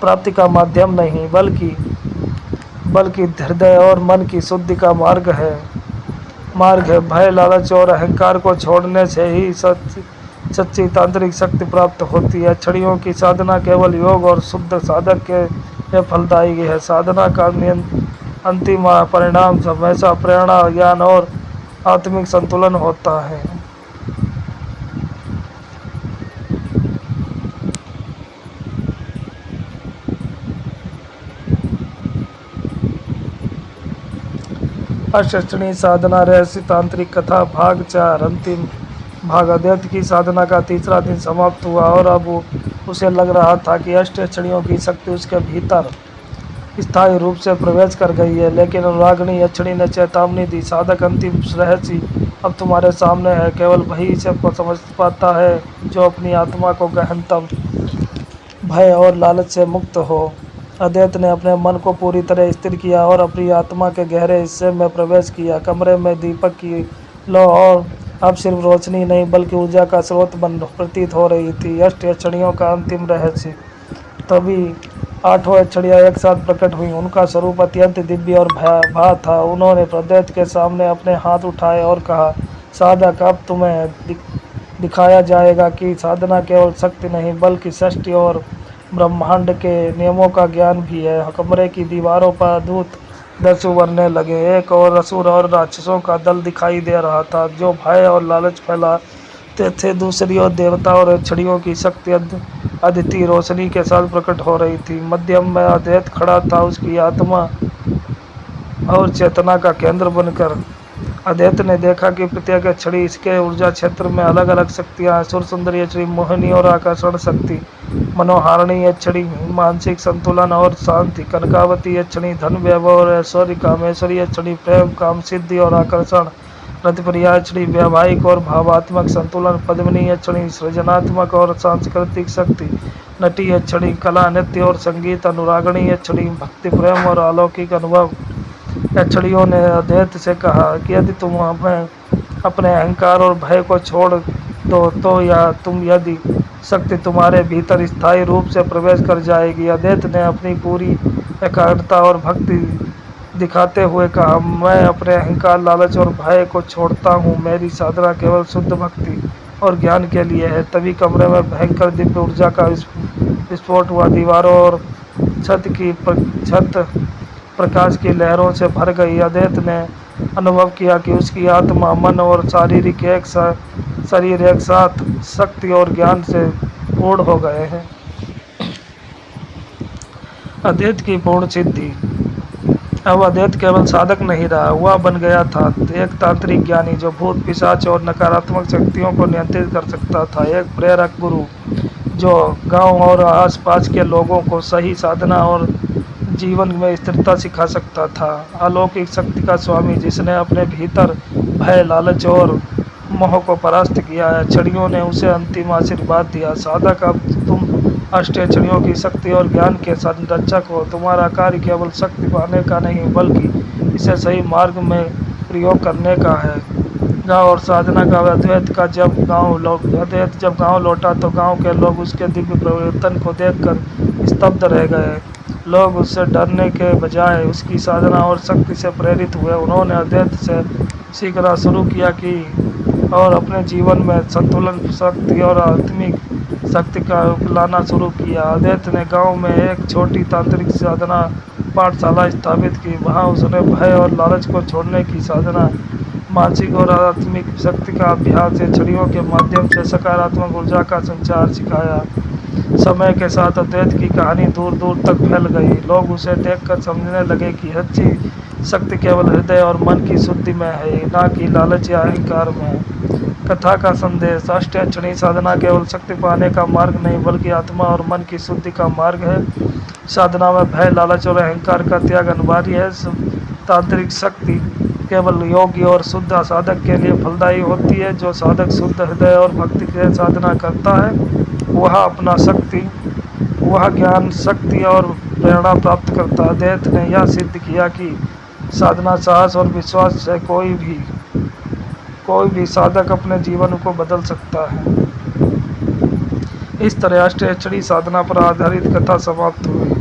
Speaker 1: प्राप्ति का माध्यम नहीं बल्कि हृदय और मन की शुद्धि का मार्ग है। भय, लालच और अहंकार को छोड़ने से ही सच्ची तांत्रिक शक्ति प्राप्त होती है। छड़ियों की साधना केवल योग और शुद्ध साधक के लिए फलदायी है। साधना का अंतिम परिणाम हमेशा प्रेरणा, ज्ञान और आत्मिक संतुलन होता है। अष्टचणी साधना रहस्य तांत्रिक कथा भाग 4 अंतिम भाग। अद्वैत की साधना का तीसरा दिन समाप्त हुआ और अब उसे लग रहा था कि अष्टचड़ियों की शक्ति उसके भीतर स्थायी रूप से प्रवेश कर गई है। लेकिन अनुरागणी अक्षणी ने चेतावनी दी, साधक, अंतिम रहस्य अब तुम्हारे सामने है। केवल वही इसे समझ पाता है जो अपनी आत्मा को गहनतम भय और लालच से मुक्त हो। अद्वैत ने अपने मन को पूरी तरह स्थिर किया और अपनी आत्मा के गहरे हिस्से में प्रवेश किया। कमरे में दीपक की लौ और अब सिर्फ रोशनी नहीं बल्कि ऊर्जा का स्रोत प्रतीत हो रही थी। अष्टचड़ियों का अंतिम रहस्य। तभी 8 अक्षड़ियाँ एक साथ प्रकट हुई। उनका स्वरूप अत्यंत दिव्य और भयावह था। उन्होंने अद्वैत के सामने अपने हाथ उठाए और कहा, साधक, अब तुम्हें दिखाया जाएगा कि साधना केवल शक्ति नहीं बल्कि सृष्टि और ब्रह्मांड के नियमों का ज्ञान भी है। कमरे की दीवारों पर अद्भुत दृश्य उभरने लगे। एक और असुर और राक्षसों का दल दिखाई दे रहा था जो भय और लालच फैलाते थे। दूसरी ओर देवता और अक्षड़ियों की शक्ति अद्वितीय रोशनी के साथ प्रकट हो रही थी। मध्यम में अद्वैत खड़ा था, उसकी आत्मा और चेतना का केंद्र बनकर। अद्वैत ने देखा कि प्रत्येक अक्षड़ी इसके ऊर्जा क्षेत्र में अलग अलग शक्तियाँ, सुर सुंदरी अक्षड़ी मोहिनी और आकर्षण शक्ति, मनोहारिणी अक्षड़ी मानसिक संतुलन और शांति, कनकावती अक्षड़ी धन, वैभव और ऐश्वर्य, कामेश्वरी अक्षड़ी प्रेम, काम, सिद्धि और आकर्षण, रतिप्रिया अक्षणी वैवाहिक और भावात्मक संतुलन, पद्मिनी अक्षणी सृजनात्मक और सांस्कृतिक शक्ति, नटी अक्षणी कला नृत्य और संगीत, अनुरागणी अक्षणी भक्ति प्रेम और अलौकिक अनुभव। अक्षणियों ने अद्वैत से कहा कि यदि तुम अपने अहंकार और भय को छोड़ दो तो यदि शक्ति तुम्हारे भीतर स्थायी रूप से प्रवेश कर जाएगी। अद्वैत ने अपनी पूरी एकाग्रता और भक्ति दिखाते हुए कहा, मैं अपने अहंकार, लालच और भय को छोड़ता हूँ। मेरी साधना केवल शुद्ध भक्ति और ज्ञान के लिए है। तभी कमरे में भयंकर दिव्य ऊर्जा का विस्फोट हुआ। दीवारों और छत प्रकाश की लहरों से भर गई। अद्वैत ने अनुभव किया कि उसकी आत्मा, मन और शरीर एक साथ शक्ति और ज्ञान से पूर्ण हो गए हैं। अद्वैत की पूर्ण सिद्धि। अब अद्वैत केवल साधक नहीं रहा, वह बन गया था एक तांत्रिक ज्ञानी जो भूत पिशाच और नकारात्मक शक्तियों को नियंत्रित कर सकता था। एक प्रेरक गुरु जो गांव और आसपास के लोगों को सही साधना और जीवन में स्थिरता सिखा सकता था। अलौकिक शक्ति का स्वामी जिसने अपने भीतर भय, लालच और मोह को परास्त किया है। अक्षणियों ने उसे अंतिम आशीर्वाद दिया, साधक अब तुम अष्टक्षणियों की शक्ति और ज्ञान के संरक्षक हो। तुम्हारा कार्य केवल शक्ति पाने का नहीं बल्कि इसे सही मार्ग में प्रयोग करने का है। गांव और साधना का। अद्वैत जब गांव लौटा तो गांव के लोग उसके दिव्य परिवर्तन को देखकर स्तब्ध रह गए। लोग उससे डरने के बजाय उसकी साधना और शक्ति से प्रेरित हुए। उन्होंने अद्वैत से सीखना शुरू किया और अपने जीवन में संतुलन, शक्ति और आत्मिक शक्ति का लाना शुरू किया। अद्वैत ने गांव में एक छोटी तांत्रिक साधना पाठशाला स्थापित की। वहां उसने भय और लालच को छोड़ने की साधना, मानसिक और आत्मिक शक्ति का अभ्यास, छड़ियों के माध्यम से सकारात्मक ऊर्जा का संचार सिखाया। समय के साथ अद्वैत की कहानी दूर दूर तक फैल गई। लोग उसे देखकर समझने लगे कि सच्ची शक्ति केवल हृदय और मन की शुद्धि में है, न कि लालच या अहंकार में। कथा का संदेश। अष्टक्षणी साधना केवल शक्ति पाने का मार्ग नहीं बल्कि आत्मा और मन की शुद्धि का मार्ग है। साधना में भय, लालच और अहंकार का त्याग अनिवार्य है। तांत्रिक शक्ति केवल योगी और शुद्ध साधक के लिए फलदायी होती है। जो साधक शुद्ध हृदय और भक्ति के साधना करता है वह ज्ञान, शक्ति और प्रेरणा प्राप्त करता है। अद्वैत ने यह सिद्ध किया कि साधना, साहस और विश्वास से कोई भी साधक अपने जीवन को बदल सकता है। इस तरह अष्टक्षणी साधना पर आधारित कथा समाप्त हुई।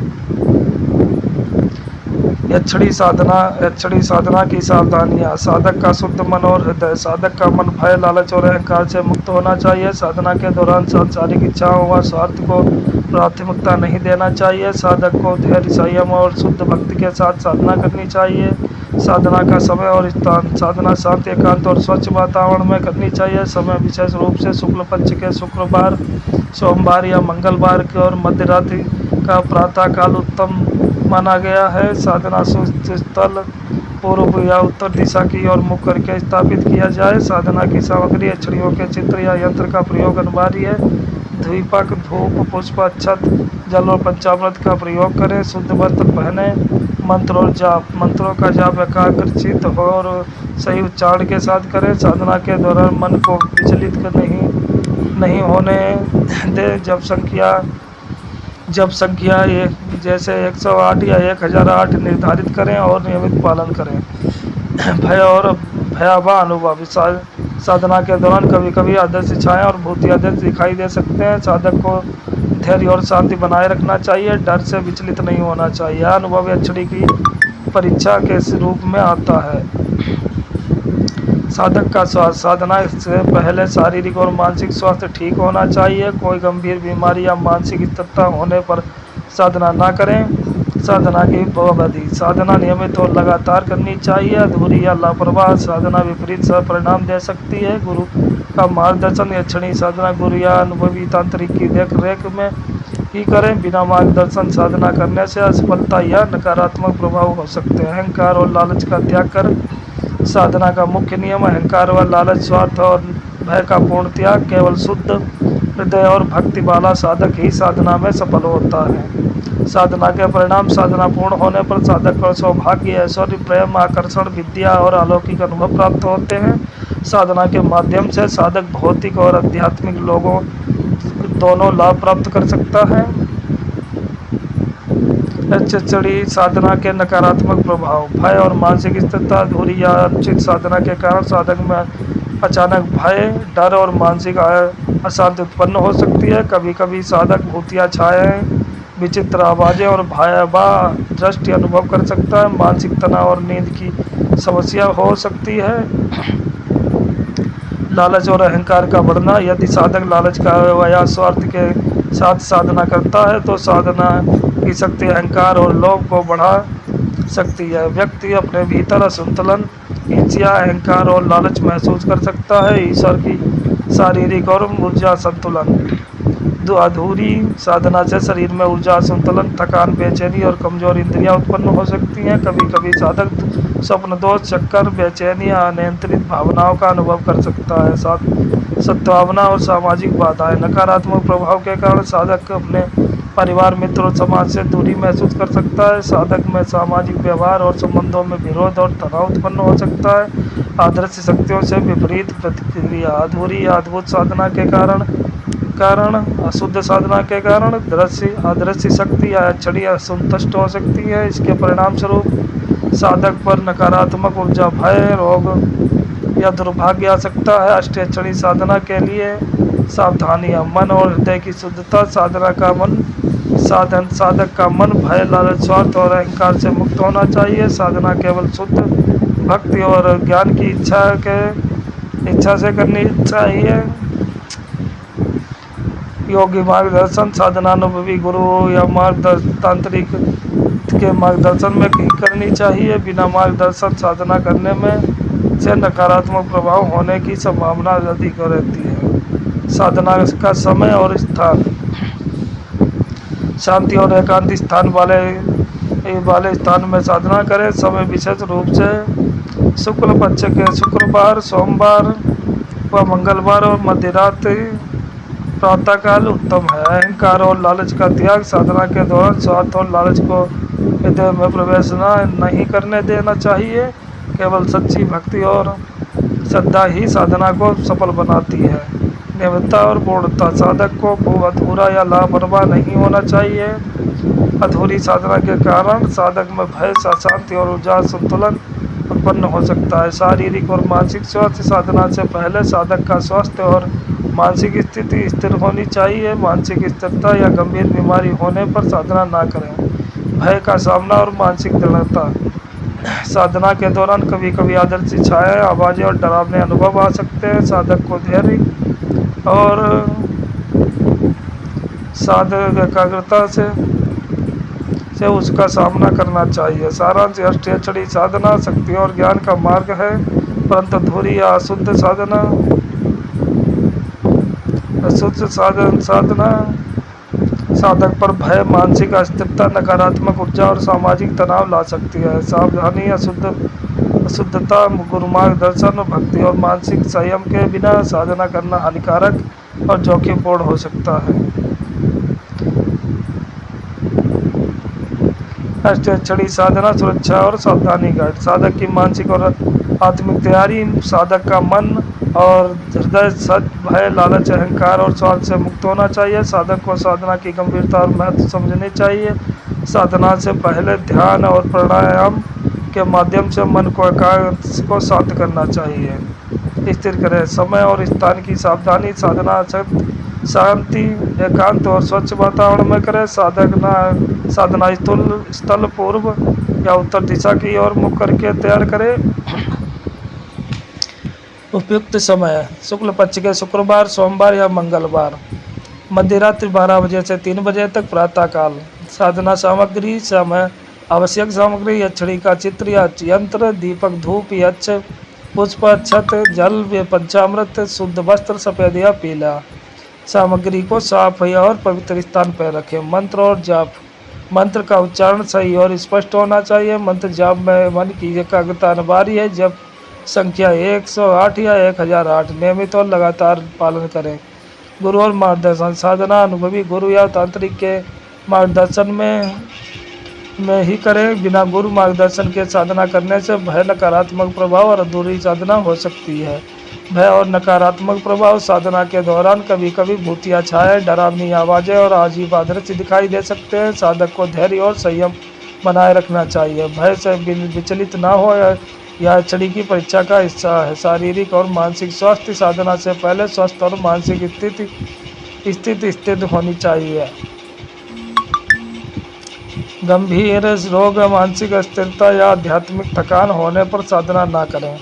Speaker 1: यक्षणी साधना की सावधानियां। साधक का शुद्ध मन और हृदय। साधक का मन भय, लालच और अहंकार से मुक्त होना चाहिए। साधना के दौरान सांसारिक इच्छाओं व स्वार्थ को प्राथमिकता नहीं देना चाहिए। साधक को धैर्य, संयम और शुद्ध भक्ति के साथ साधना करनी चाहिए। साधना का समय और स्थान। साधना शांत, एकांत और स्वच्छ वातावरण में करनी चाहिए। समय विशेष रूप से शुक्ल पक्ष के शुक्रवार, सोमवार या मंगलवार के और मध्य रात्रि का प्रातः काल उत्तम माना गया है। साधना स्थल पूर्व या उत्तर दिशा की ओर मुख करके स्थापित किया जाए। साधना की सामग्री अक्षरियों के चित्र या यंत्र का प्रयोग अनिवार्य है। दीपक, धूप, पुष्प, अक्षत, जल और पंचामृत का प्रयोग करें। शुद्ध वस्त्र पहने। मंत्रों का जाप एकाग्रचित हो और सही उच्चारण के साथ करें। साधना के दौरान मन को विचलित नहीं होने दे। जब संख्या जैसे 108 या 1008 निर्धारित करें और नियमित पालन करें। भय और भयावह अनुभव। साधना के दौरान कभी कभी अदृश्य छाया और भूतिया आदर्श दिखाई दे सकते हैं। साधक को धैर्य और शांति बनाए रखना चाहिए। डर से विचलित नहीं होना चाहिए। अनुभव अक्षणी की परीक्षा के रूप में आता है। साधक का स्वास्थ्य। साधना से पहले शारीरिक और मानसिक स्वास्थ्य ठीक होना चाहिए। कोई गंभीर बीमारी या मानसिक स्थिरता होने पर साधना न करें। साधना की अवधि। साधना नियमित और लगातार करनी चाहिए। अधूरी या लापरवाह साधना विपरीत परिणाम दे सकती है। गुरु का मार्गदर्शन। यक्षणी साधना गुरु या अनुभवी तांत्रिक की देख रेख में ही करें। बिना मार्गदर्शन साधना करने से असफलता या नकारात्मक प्रभाव हो सकते हैं। अहंकार और लालच का त्याग कर। साधना का मुख्य नियम। अहंकार व लालच, स्वार्थ और भय का पूर्ण त्याग। केवल शुद्ध हृदय और भक्ति वाला साधक ही साधना में सफल होता है। साधना के परिणाम। साधना पूर्ण होने पर साधक को सौभाग्य, ऐश्वर्य, प्रेम, आकर्षण, विद्या और अलौकिक अनुभव प्राप्त होते हैं। साधना के माध्यम से साधक भौतिक और आध्यात्मिक लोगों दोनों लाभ प्राप्त कर सकता है। चढ़ी साधना के नकारात्मक प्रभाव। भय और मानसिक स्थिरता। अधूरी या अनुचित साधना के कारण साधक में अचानक भय, डर और मानसिक अशांति उत्पन्न हो सकती है। कभी कभी साधक भूतिया छायाएं, विचित्र आवाज़ें और भयावह दृष्टि अनुभव कर सकता है। मानसिक तनाव और नींद की समस्या हो सकती है। लालच और अहंकार का बढ़ना। यदि साधक लालच का या स्वार्थ के साथ साधना करता है तो साधना की शक्ति अहंकार और लोभ को बढ़ा सकती है। व्यक्ति अपने भीतर असंतुलन, ईर्ष्या, अहंकार और लालच महसूस कर सकता है। ईश्वर की शारीरिक और ऊर्जा संतुलन। अधूरी साधना से शरीर में ऊर्जा असंतुलन, थकान, बेचैनी और कमजोर इंद्रियां उत्पन्न हो सकती हैं। कभी कभी साधक स्वप्न दोष, चक्कर, बेचैनी या अनियंत्रित भावनाओं का अनुभव कर सकता है। सद्भावना और सामाजिक बाधाएं। नकारात्मक प्रभाव के कारण साधक अपने परिवार, मित्र और समाज से दूरी महसूस कर सकता है। साधक में सामाजिक व्यवहार और संबंधों में विरोध और तनाव उत्पन्न हो सकता है। आदर्श शक्तियों से विपरीत प्रतिक्रिया। अधूरी या अद्भुत साधना के कारण अशुद्ध साधना के कारण अदृश्य शक्ति या छड़ी असंतुष्ट हो सकती है। इसके परिणाम स्वरूप साधक पर नकारात्मक ऊर्जा, भय, रोग या दुर्भाग्य आ सकता है। अष्टचड़ी साधना के लिए सावधानियां। मन और हृदय की शुद्धता। साधक का मन भय, लालच, स्वार्थ और अहंकार से मुक्त होना चाहिए। साधना केवल शुद्ध भक्ति और ज्ञान की इच्छा से करनी चाहिए। योगी मार्गदर्शन। साधनानुभवी गुरु या तांत्रिक के मार्गदर्शन में करनी चाहिए। बिना मार्गदर्शन साधना करने में से नकारात्मक प्रभाव होने की संभावना अधिक रहती है। साधना का समय और स्थान। शांति और एकांत स्थान वाले स्थान में साधना करें। समय विशेष रूप से शुक्ल पक्ष के शुक्रवार, सोमवार व मंगलवार और मध्यरात्रि प्रातःकाल उत्तम है। अहंकार और लालच का त्याग। साधना के दौरान स्वार्थ और लालच को हृदय में प्रवेश नहीं करने देना चाहिए। केवल सच्ची भक्ति और श्रद्धा ही साधना को सफल बनाती है। नियमितता और पूर्णता। साधक को अधूरा या लापरवाह नहीं होना चाहिए। अधूरी साधना के कारण साधक में भय, अशांति और ऊर्जा संतुलन उत्पन्न हो सकता है। शारीरिक और मानसिक स्वास्थ्य। साधना से पहले साधक का स्वास्थ्य और मानसिक स्थिति स्थिर होनी चाहिए। मानसिक स्थिरता या गंभीर बीमारी होने पर साधना ना करें। भय का सामना और मानसिक दृढ़ता। साधना के दौरान कभी कभी आदर्श छाया, आवाज़ें और डरावने अनुभव आ सकते हैं। साधक को धैर्य और साधक एकाग्रता से उसका सामना करना चाहिए। सारांश। अष्टचड़ी साधना शक्ति और ज्ञान का मार्ग है, परंतु अधूरी या अशुद्ध साधना साधक पर भय, मानसिक अस्थिरता, नकारात्मक ऊर्जा और सामाजिक तनाव ला सकती है। सावधानी। अशुद्धता, गुरु मार्गदर्शन, भक्ति और मानसिक संयम के बिना साधना करना हानिकारक और जोखिमपूर्ण हो सकता है। अष्टचड़ी साधना सुरक्षा और सावधानी गाइड। साधक की मानसिक और आत्मिक तैयारी। साधक का मन और हृदय सच, भय, लालच, अहंकार और स्वार्थ से मुक्त होना चाहिए। साधक को साधना की गंभीरता और महत्व समझनी चाहिए। साधना से पहले ध्यान और प्राणायाम के माध्यम से मन को शांत करना चाहिए। स्थिर करें। समय और स्थान की सावधानी। साधना शांति, एकांत और स्वच्छ वातावरण में करें। साधना स्थल पूर्व या उत्तर दिशा की ओर मुख करके तैयार करें। उपयुक्त समय। शुक्ल पक्ष के शुक्रवार, सोमवार या मंगलवार। मध्यरात्रि 12 बजे से 3 बजे तक। प्रातःकाल। साधना सामग्री। समय आवश्यक सामग्री: यक्षिणी का चित्र या यंत्र, दीपक, धूप, यक्ष, पुष्प, अक्षत, जल, पंचामृत, शुद्ध वस्त्र सफ़ेद या पीला। सामग्री को साफ और पवित्र स्थान पर रखें। मंत्र और जाप। मंत्र का उच्चारण सही और स्पष्ट होना चाहिए। मंत्र जाप में मन की एकाग्रता अनिवार्य है। जब संख्या 108 या 1008 नियमित और लगातार पालन करें। गुरु और मार्गदर्शन। साधना अनुभवी गुरु या तांत्रिक के मार्गदर्शन में ही करें। बिना गुरु मार्गदर्शन के साधना करने से भय, नकारात्मक प्रभाव और अधूरी साधना हो सकती है। भय और नकारात्मक प्रभाव साधना के दौरान कभी कभी भूतिया छाया, डरावनी आवाज़ें और अजीब दृश्य दिखाई दे सकते हैं। साधक को धैर्य और संयम बनाए रखना चाहिए। भय से विचलित ना हो, यह छड़ी की परीक्षा का हिस्सा है। शारीरिक और मानसिक स्वास्थ्य साधना से पहले स्वस्थ और मानसिक स्थिति होनी चाहिए। गंभीर रोग, मानसिक अस्थिरता या आध्यात्मिक थकान होने पर साधना ना करें।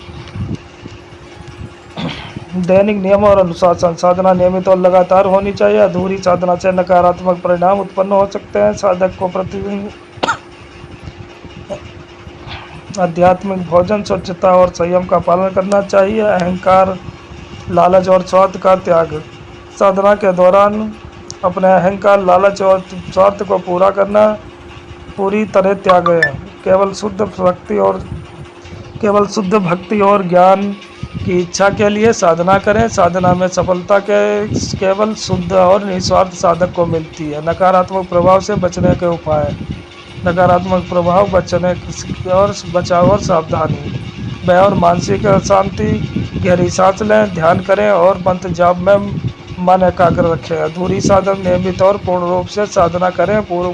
Speaker 1: दैनिक नियम और अनुशासन, साधना नियमित और लगातार होनी चाहिए। अधूरी साधना से नकारात्मक परिणाम उत्पन्न हो सकते हैं। साधक को प्रतिदिन आध्यात्मिक भोजन, स्वच्छता और संयम का पालन करना चाहिए। अहंकार, लालच और स्वार्थ का त्याग, साधना के दौरान अपने अहंकार, लालच और स्वार्थ को पूरी तरह त्यागें। केवल शुद्ध भक्ति और ज्ञान की इच्छा के लिए साधना करें। साधना में सफलता केवल शुद्ध और निस्वार्थ साधक को मिलती है। नकारात्मक प्रभाव से बचने के उपाय, नकारात्मक प्रभाव बचने और बचाव और सावधानी, भय और मानसिक अशांति, गहरी सांस लें, ध्यान करें और मंत्र जाप में मन एकाग्र रखें। अधूरी साधन, नियमित और पूर्ण रूप से साधना करें। पूर्व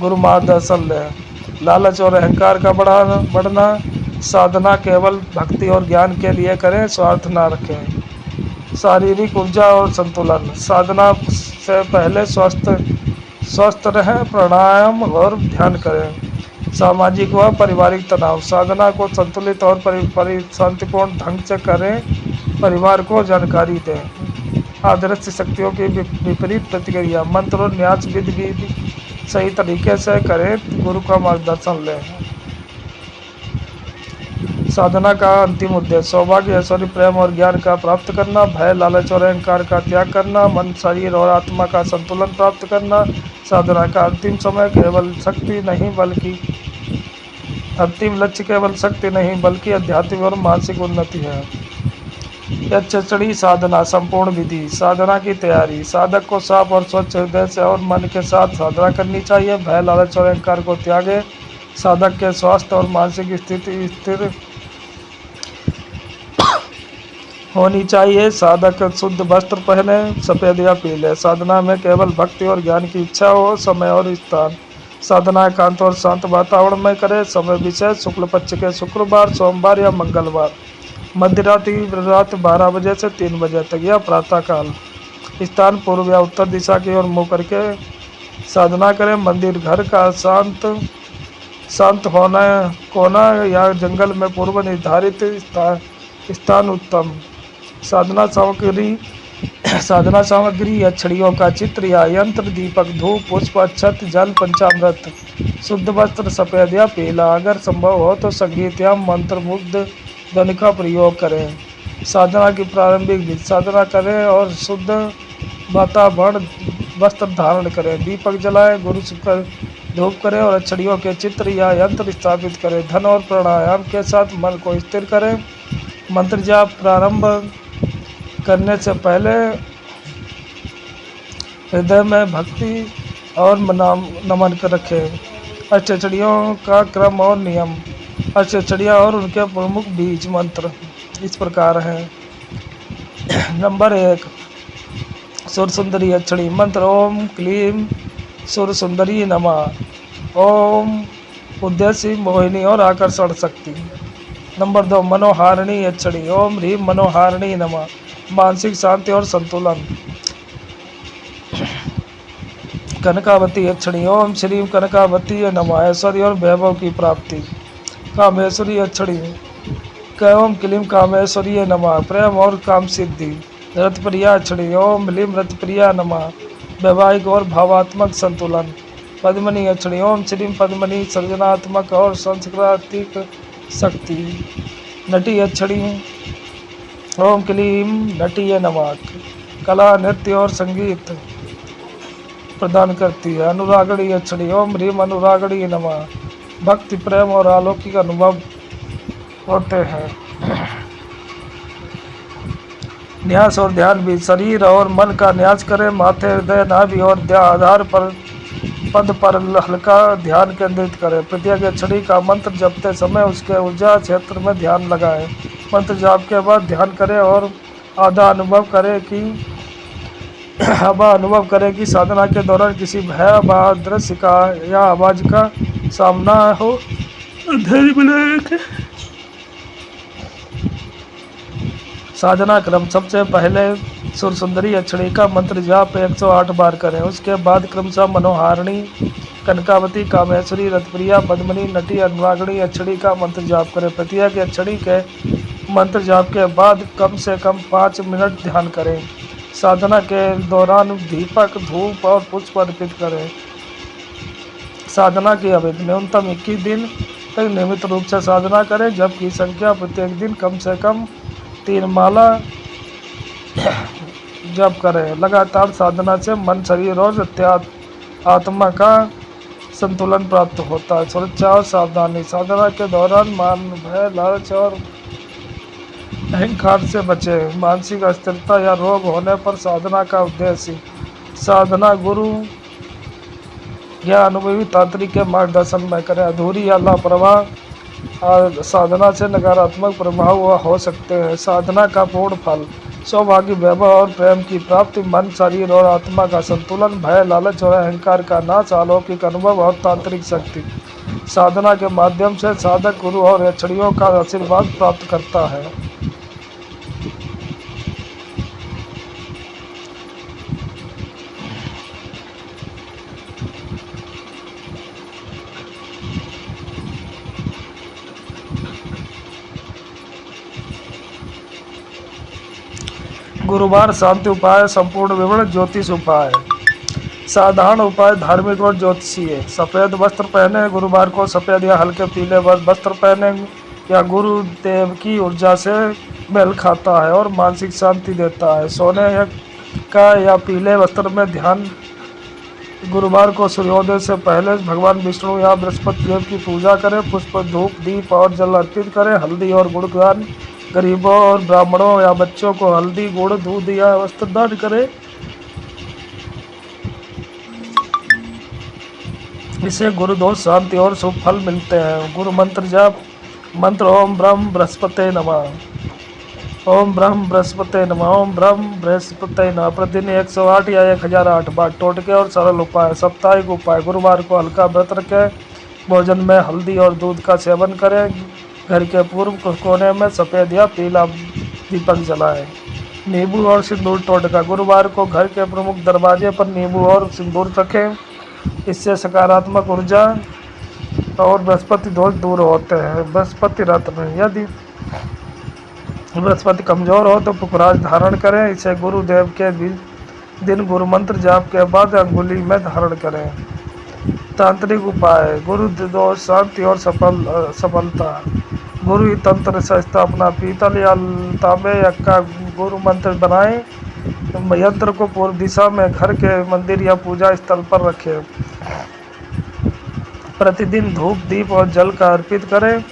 Speaker 1: गुरु मार्गदर्शन लें। लालच और अहंकार का बढ़ना, साधना केवल भक्ति और ज्ञान के लिए करें, स्वार्थ ना रखें। शारीरिक ऊर्जा और संतुलन, साधना से पहले स्वस्थ रहें, प्राणायाम और ध्यान करें। सामाजिक व पारिवारिक तनाव, साधना को संतुलित और शांतिपूर्ण ढंग से करें। परिवार को जानकारी दें। अदृश्य शक्तियों की विपरीत प्रतिक्रिया, मंत्र और न्यास विधि सही तरीके से करें। गुरु का मार्गदर्शन लें। साधना का अंतिम उद्देश्य सौभाग्य, ऐश्वर्य, प्रेम और ज्ञान का प्राप्त करना, भय, लालच और अहंकार का त्याग करना, मन, शरीर और आत्मा का संतुलन प्राप्त करना। साधना का अंतिम लक्ष्य केवल शक्ति नहीं बल्कि आध्यात्मिक और मानसिक उन्नति है। यक्षचड़ी साधना संपूर्ण विधि, साधना की तैयारी, साधक को साफ और स्वच्छ हृदय से और मन के साथ साधना करनी चाहिए। भय, लालच और अहंकार को त्यागे। साधक के स्वास्थ्य और मानसिक स्थिति स्थिर होनी चाहिए। साधक शुद्ध वस्त्र पहने, सफेद या पीले। साधना में केवल भक्ति और ज्ञान की इच्छा हो। समय और स्थान, साधना एकांत और शांत वातावरण में करें। समय विशेष शुक्ल पक्ष के शुक्रवार, सोमवार या मंगलवार, मध्यरात्रि रात 12 बजे से 3 बजे तक या प्रातःकाल। स्थान पूर्व या उत्तर दिशा की ओर मुँह करके साधना करें। मंदिर, घर का शांत कोना या जंगल में पूर्व निर्धारित स्थान उत्तम। साधना सामग्री या छड़ियों का चित्र या यंत्र, दीपक, धूप, पुष्प, अक्षत, जल, पंचामृत, शुद्ध वस्त्र सफेद या पीला। अगर संभव हो तो संगीत या मंत्र मुग्ध ध्वनि का प्रयोग करें। साधना की प्रारंभिक विधि, साधना करें और शुद्ध वातावरण, वस्त्र धारण करें, दीपक जलाएं, गुरु पर धूप करें और छड़ियों के चित्र या यंत्र स्थापित करें। धन और प्राणायाम के साथ मन को स्थिर करें। मंत्र जाप प्रारंभ करने से पहले हृदय में भक्ति और नमन कर रखें। अष्टचड़ियों का क्रम और नियम, अष्टचड़ियाँ और उनके प्रमुख बीज मंत्र इस प्रकार हैं। नंबर 1, सुर सुंदरी अक्षड़ी मंत्र। ओम क्लीम सुर सुंदरी नमः। ओम उद्देश्य, मोहिनी और आकर्षण शक्ति। नंबर 2, मनोहारिणी अक्षड़ी। ओम ह्रीम मनोहारिणी नमः। मानसिक शांति और संतुलन। कनकावती अक्षड़ी। ओम श्रीम कनकावती नमः। ऐश्वर्य और वैभव की प्राप्ति। कामेश्वरी अक्षड़ी। ओम क्लीम कामेश्वरी नमः। प्रेम और काम सिद्धि। रथप्रिया अक्षड़ी। ओम ह्रीम रथप्रिया नमः। वैवाहिक और भावात्मक संतुलन। पद्मनी अक्षड़ी। ओम श्रीम पद्मनी सृजनात्मक और सांस्कृतिक शक्ति। नटी अक्षड़ी। ओम क्लीम नटीय नमः। कला, नृत्य और संगीत प्रदान करती है। अनुरागणी अक्षड़ी। ओम ह्रीम अनुरागणी नमः। भक्ति, प्रेम और अलौकिक अनुभव होते हैं। न्यास और ध्यान भी, शरीर और मन का न्यास करें। माथे, हृदय, नाभि और आधार पर पद पर हल्का ध्यान केंद्रित करें। प्रत्येक अक्षरी का मंत्र जपते समय उसके ऊर्जा क्षेत्र में ध्यान लगाएं। मंत्र जाप के बाद ध्यान करें और आधा अनुभव करें कि साधना के दौरान किसी भय दृश्य का या आवाज का सामना हो। धैर्य बनाए रखें। साधना क्रम: सबसे पहले सुर सुंदरी अक्षरी का मंत्र जाप 108 बार करें। उसके बाद क्रमशः मनोहारिणी, कनकावती, कामेश्वरी, रतप्रिया, पद्मिनी, नटी, अनुरागिणी अक्षरी का मंत्र जाप करें। प्रत्येक अक्षरी के मंत्र जाप के बाद कम से कम 5 मिनट ध्यान करें। साधना के दौरान दीपक, धूप और पुष्प अर्पित करें। साधना की अवधि: न्यूनतम 21 दिन तक नियमित रूप से साधना करें, जबकि संख्या प्रत्येक दिन कम से कम 3 माला जप करें। लगातार साधना से मन, शरीर और आत्मा का संतुलन प्राप्त होता है। सुरक्षा और सावधानी: साधना के दौरान मान, भय, लालच और अहंकार से बचें। मानसिक अस्थिरता या रोग होने पर साधना का उद्देश्य: साधना गुरु या अनुभवी तांत्रिक के मार्गदर्शन में करें। अधूरी या लापरवाह साधना से नकारात्मक प्रभाव हो सकते हैं। साधना का पूर्ण फल: सौभाग्य, वैभव और प्रेम की प्राप्ति, मन, शरीर और आत्मा का संतुलन, भय, लालच और अहंकार का नाश, अलौकिक अनुभव और तांत्रिक शक्ति। साधना के माध्यम से साधक गुरु और अक्षरियों का आशीर्वाद प्राप्त करता है। गुरुवार शांति उपाय: संपूर्ण विवरण ज्योतिष उपाय। साधारण उपाय धार्मिक और ज्योतिषीय। सफ़ेद वस्त्र पहने। गुरुवार को सफ़ेद या हल्के पीले वस्त्र पहने या गुरुदेव की ऊर्जा से मेल खाता है और मानसिक शांति देता है। सोने का या पीले वस्त्र में ध्यान। गुरुवार को सूर्योदय से पहले भगवान विष्णु या बृहस्पति देव की पूजा करें। पुष्प, धूप, दीप और जल अर्पित करें। हल्दी और गुड़ दान: गरीबों और ब्राह्मणों या बच्चों को हल्दी, गुड़, दूध या वस्त्र दान करें। इससे गुरु दोष शांति और शुभ फल मिलते हैं। गुरु मंत्र जाप: मंत्र ओम ब्रह्म बृहस्पते नमः, ओम ब्रह्म बृहस्पते नमः, ओम ब्रह्म बृहस्पते नमः। प्रतिदिन 108 या 1008 बार। टोटके और सरल उपाय: साप्ताहिक उपाय: गुरुवार को हल्का व्रत रखें। भोजन में हल्दी और दूध का सेवन करें। घर के पूर्व कोने में सफ़ेद या पीला दीपक जलाएं। नींबू और सिंदूर टोटका: गुरुवार को घर के प्रमुख दरवाजे पर नींबू और सिंदूर रखें। इससे सकारात्मक ऊर्जा और बृहस्पति दोष दूर होते हैं। बृहस्पति रत्न: यदि बृहस्पति कमजोर हो तो पुखराज धारण करें। इसे गुरुदेव के दिन गुरु मंत्र जाप के बाद अंगुली में धारण करें। तांत्रिक उपाय: गुरु दोष शांति और सफलता। गुरु तंत्र से स्थापना: पीतल या तांबे का गुरु मंत्र बनाएं। यंत्र को पूर्व दिशा में घर के मंदिर या पूजा स्थल पर रखें। प्रतिदिन धूप, दीप और जल का अर्पित करें।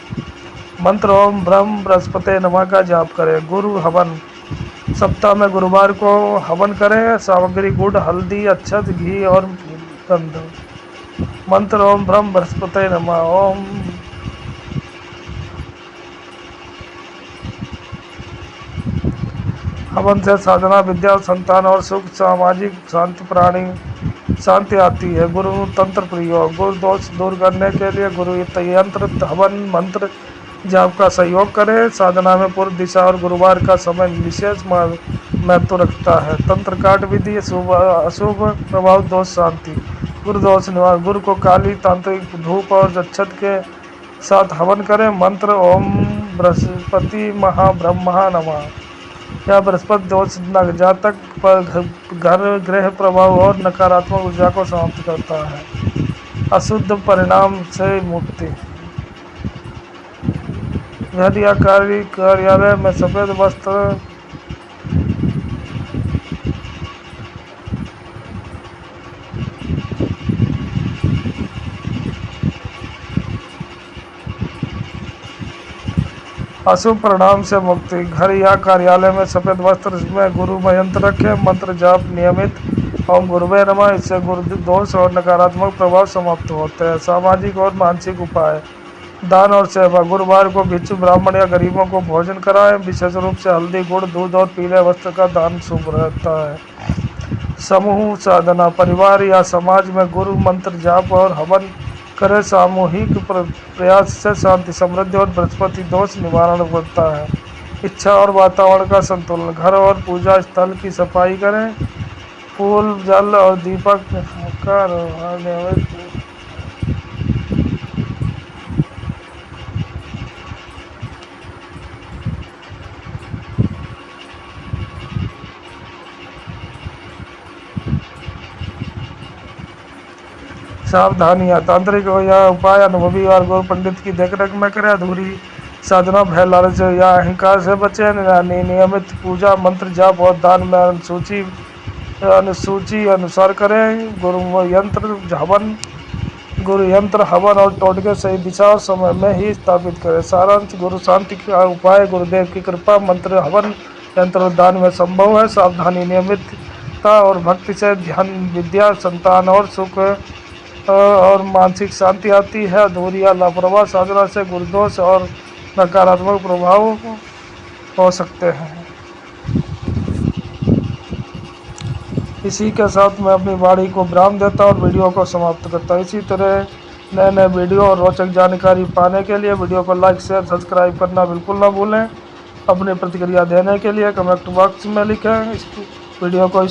Speaker 1: मंत्र ओम ब्रह्म बृहस्पते नमः का जाप करें। गुरु हवन: सप्ताह में गुरुवार को हवन करें। सामग्री: गुड़, हल्दी, अक्षत, घी और गंध। मंत्र ओम ब्रह्म बृहस्पते नमः, ओम। हवन से साधना, विद्या, संतान और सुख, सामाजिक शांति आती है। गुरु तंत्र प्रयोग: गुरु दोष दूर करने के लिए गुरु यंत्र, हवन, मंत्र जाप का सहयोग करें। साधना में पूर्व दिशा और गुरुवार का समय विशेष महत्व रखता है। तंत्र काट विधि: अशुभ प्रभाव, दोष शांति। गुरु दोष निवार: गुरु को काली तांत्रिक धूप और अक्षत के साथ हवन करें। मंत्र ओम बृहस्पति महाब्रह्मा नमः। यह बृहस्पति दोष जातक पर घर, ग्रह प्रभाव और नकारात्मक ऊर्जा को समाप्त करता है। अशुद्ध परिणाम से मुक्ति: घर या कार्यालय में सफ़ेद वस्त्र अशुभ परिणाम से मुक्ति: घर या कार्यालय में सफ़ेद वस्त्र में गुरु मंत्र रखें। मंत्र जाप नियमित ओम गुरुवे नमः। इससे गुरु दोष और नकारात्मक प्रभाव समाप्त होते हैं। सामाजिक और मानसिक उपाय, दान और सेवा। गुरुवार को भिक्षु, ब्राह्मण या गरीबों को भोजन कराएं। विशेष रूप से हल्दी, गुड़, दूध और पीले वस्त्र का दान शुभ रहता है। समूह साधना, परिवार या समाज में गुरु मंत्र जाप और हवन करें। सामूहिक प्रयास से शांति, समृद्धि और बृहस्पति दोष निवारण बढ़ता है। इच्छा और वातावरण का संतुलन, घर और पूजा स्थल की सफाई करें। फूल, जल और दीपक का सावधानियाँ, तांत्रिक या उपाय अनुभवी और गुरु पंडित की देखरेख में करें। अधूरी साधना, भय, लालच या अहंकार से बचें। नियमित पूजा, मंत्र जाप और दान में अनुसूची अनुसार करें। गुरु यंत्र हवन और टोटके सही दिशा और समय में ही स्थापित करें। सारांश, गुरु शांति का उपाय गुरुदेव की कृपा मंत्र, हवन, यंत्र और दान में संभव है। सावधानी, नियमितता और भक्ति से ध्यान, विद्या, संतान और सुख और मानसिक शांति आती है। अधूरी या लापरवाह साधना से गुरुदोष और नकारात्मक प्रभाव हो सकते हैं। इसी के साथ मैं अपनी वाणी को विराम देता और वीडियो को समाप्त करता हूँ। इसी तरह नए नए वीडियो और रोचक जानकारी पाने के लिए वीडियो को लाइक, शेयर, सब्सक्राइब करना बिल्कुल ना भूलें। अपनी प्रतिक्रिया देने के लिए कमेंट बॉक्स में लिखें। इस वीडियो को